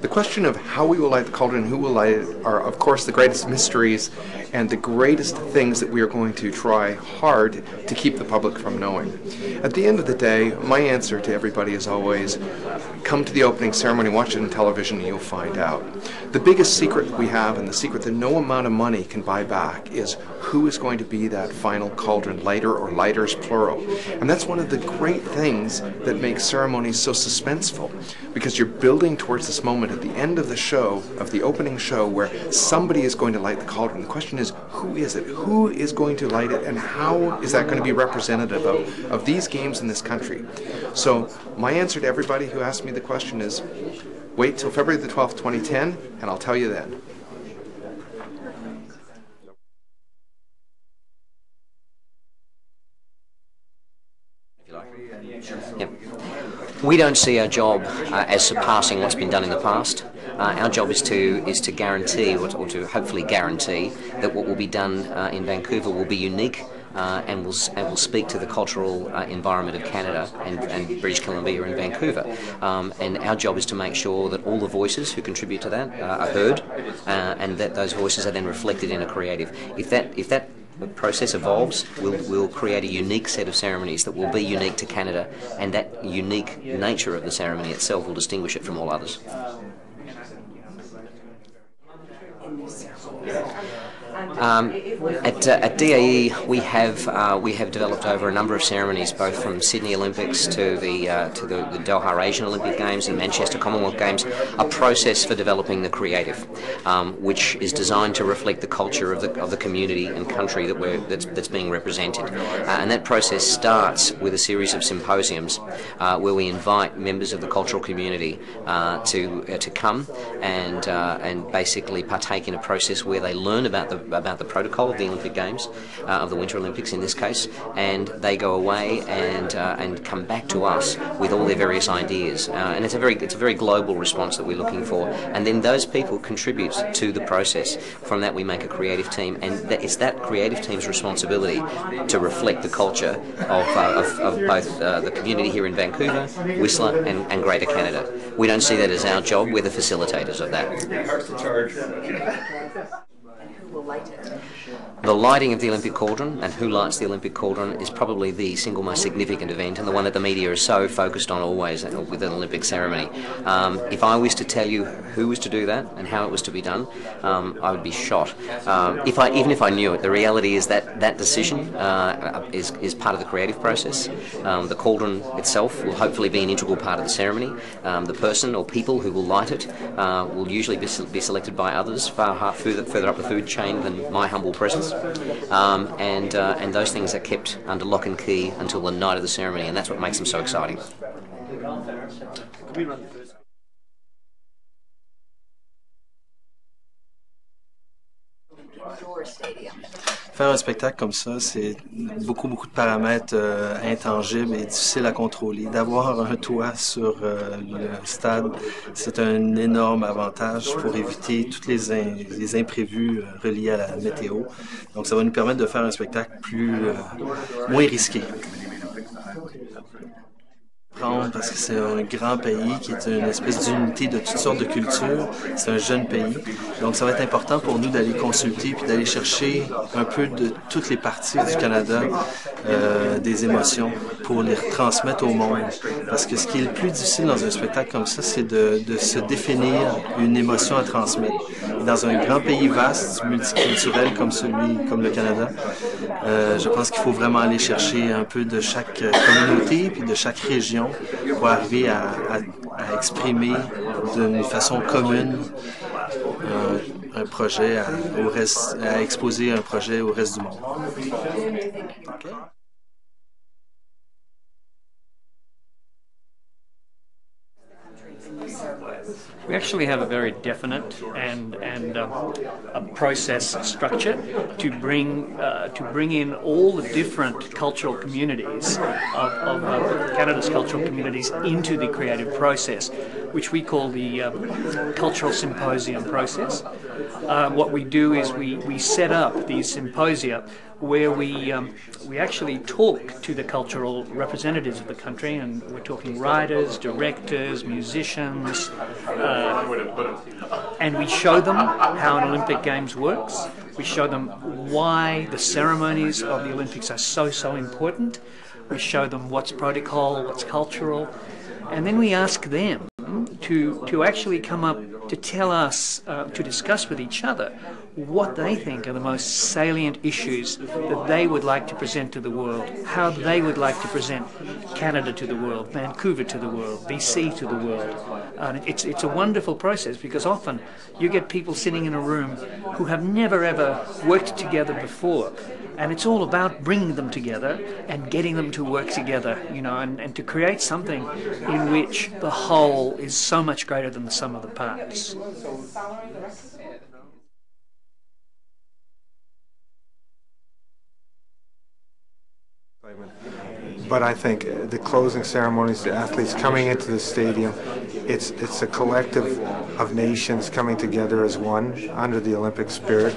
The question of how we will light the cauldron and who will light it are, of course, the greatest mysteries and the greatest things that we are going to try hard to keep the public from knowing. At the end of the day, my answer to everybody is always, come to the opening ceremony, watch it on television, and you'll find out. The biggest secret we have, and the secret that no amount of money can buy back, is who is going to be that final cauldron lighter, or lighters plural. And that's one of the great things that makes ceremonies so suspenseful, because you're building towards this moment at the end of the show, of the opening show, where somebody is going to light the cauldron. The question is, who is it? Who is going to light it, and how is that going to be representative of these games in this country? So my answer to everybody who asks me the question is, wait till February the 12th, 2010, and I'll tell you then. Yep. We don't see our job as surpassing what's been done in the past. Our job is to guarantee, or to hopefully guarantee, that what will be done in Vancouver will be unique and will speak to the cultural environment of Canada and British Columbia and Vancouver. And our job is to make sure that all the voices who contribute to that are heard, and that those voices are then reflected in a creative. If that process evolves, we'll create a unique set of ceremonies that will be unique to Canada, and that unique nature of the ceremony itself will distinguish it from all others. At DAE we have developed over a number of ceremonies, both from Sydney Olympics to the Doha Asian Olympic Games and Manchester Commonwealth Games, a process for developing the creative, which is designed to reflect the culture of the community and country that's being represented. And that process starts with a series of symposiums where we invite members of the cultural community to come and basically partake in a process where they learn about the protocol of the Olympic Games, of the Winter Olympics in this case, and they go away and come back to us with all their various ideas. And it's a very global response that we're looking for. And then those people contribute to the process. From that we make a creative team, and it's that creative team's responsibility to reflect the culture of both the community here in Vancouver, Whistler, and Greater Canada. We don't see that as our job. We're the facilitators of that. The lighting of the Olympic cauldron, and who lights the Olympic cauldron, is probably the single most significant event, and the one that the media is so focused on always with an Olympic ceremony. If I was to tell you who was to do that and how it was to be done, I would be shot. Even if I knew it, the reality is that decision is part of the creative process. The cauldron itself will hopefully be an integral part of the ceremony. The person or people who will light it will usually be selected by others far further up the food chain than my humble presence. And those things are kept under lock and key until the night of the ceremony, and that's what makes them so exciting. Faire un spectacle comme ça, c'est beaucoup de paramètres intangibles et difficiles à contrôler. D'avoir un toit sur le stade, c'est un énorme avantage pour éviter tous les imprévus reliés à la météo. Donc ça va nous permettre de faire un spectacle moins risqué. Parce que c'est un grand pays qui est une espèce d'unité de toutes sortes de cultures. C'est un jeune pays. Donc ça va être important pour nous d'aller consulter puis d'aller chercher un peu de toutes les parties du Canada, des émotions, pour les transmettre au monde. Parce que ce qui est le plus difficile dans un spectacle comme ça, c'est de se définir une émotion à transmettre. Et dans un grand pays vaste, multiculturel comme le Canada, je pense qu'il faut vraiment aller chercher un peu de chaque communauté puis de chaque région pour arriver à exprimer d'une façon commune un projet à exposer un projet au reste du monde. Okay. We actually have a very definite and a process structure to bring in all the different cultural communities of Canada's cultural communities into the creative process, which we call the cultural symposium process. What we do is we set up these symposia where we actually talk to the cultural representatives of the country, and we're talking writers, directors, musicians, and we show them how an Olympic Games works. We show them why the ceremonies of the Olympics are so important. We show them what's protocol, what's cultural, and then we ask them to actually come up to tell us, to discuss with each other what they think are the most salient issues that they would like to present to the world, how they would like to present Canada to the world, Vancouver to the world, BC to the world. It's a wonderful process, because often you get people sitting in a room who have never ever worked together before, and it's all about bringing them together and getting them to work together, you know, and to create something in which the whole is so much greater than the sum of the parts. But I think the closing ceremonies, the athletes coming into the stadium, it's a collective of nations coming together as one under the Olympic spirit,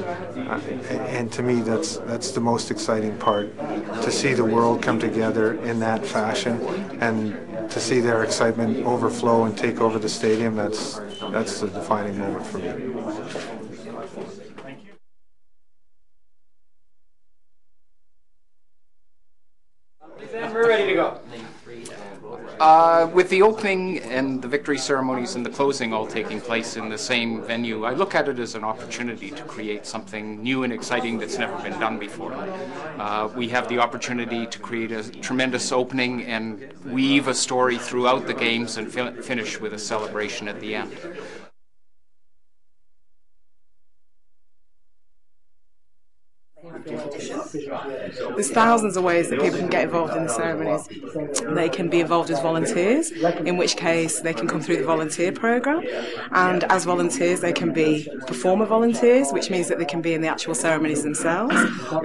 and to me that's the most exciting part, to see the world come together in that fashion and to see their excitement overflow and take over the stadium. That's the defining moment for me. We're ready to go. With the opening and the victory ceremonies and the closing all taking place in the same venue, I look at it as an opportunity to create something new and exciting that's never been done before. We have the opportunity to create a tremendous opening and weave a story throughout the games and finish with a celebration at the end. There's thousands of ways that people can get involved in the ceremonies. They can be involved as volunteers, in which case they can come through the volunteer programme, and as volunteers they can be performer volunteers, which means that they can be in the actual ceremonies themselves,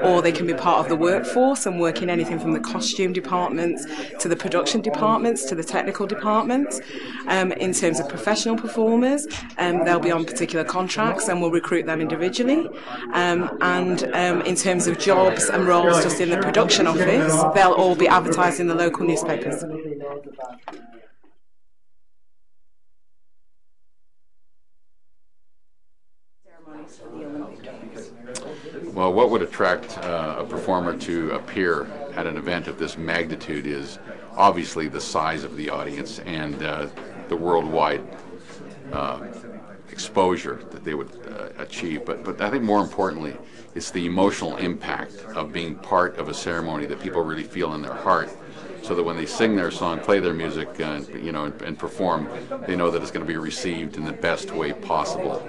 or they can be part of the workforce and work in anything from the costume departments to the production departments to the technical departments. In terms of professional performers, they'll be on particular contracts and we'll recruit them individually, and in terms of jobs and roles just in the production office, they'll all be advertised in the local newspapers. Well, what would attract a performer to appear at an event of this magnitude is obviously the size of the audience and the worldwide exposure that they would achieve. But I think more importantly, it's the emotional impact of being part of a ceremony that people really feel in their heart, so that when they sing their song, play their music, you know, and perform, they know that it's going to be received in the best way possible.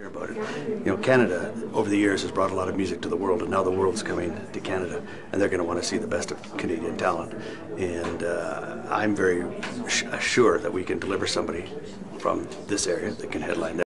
About it. You know, Canada over the years has brought a lot of music to the world, and now the world's coming to Canada, and they're going to want to see the best of Canadian talent. And I'm very sure that we can deliver somebody from this area that can headline that.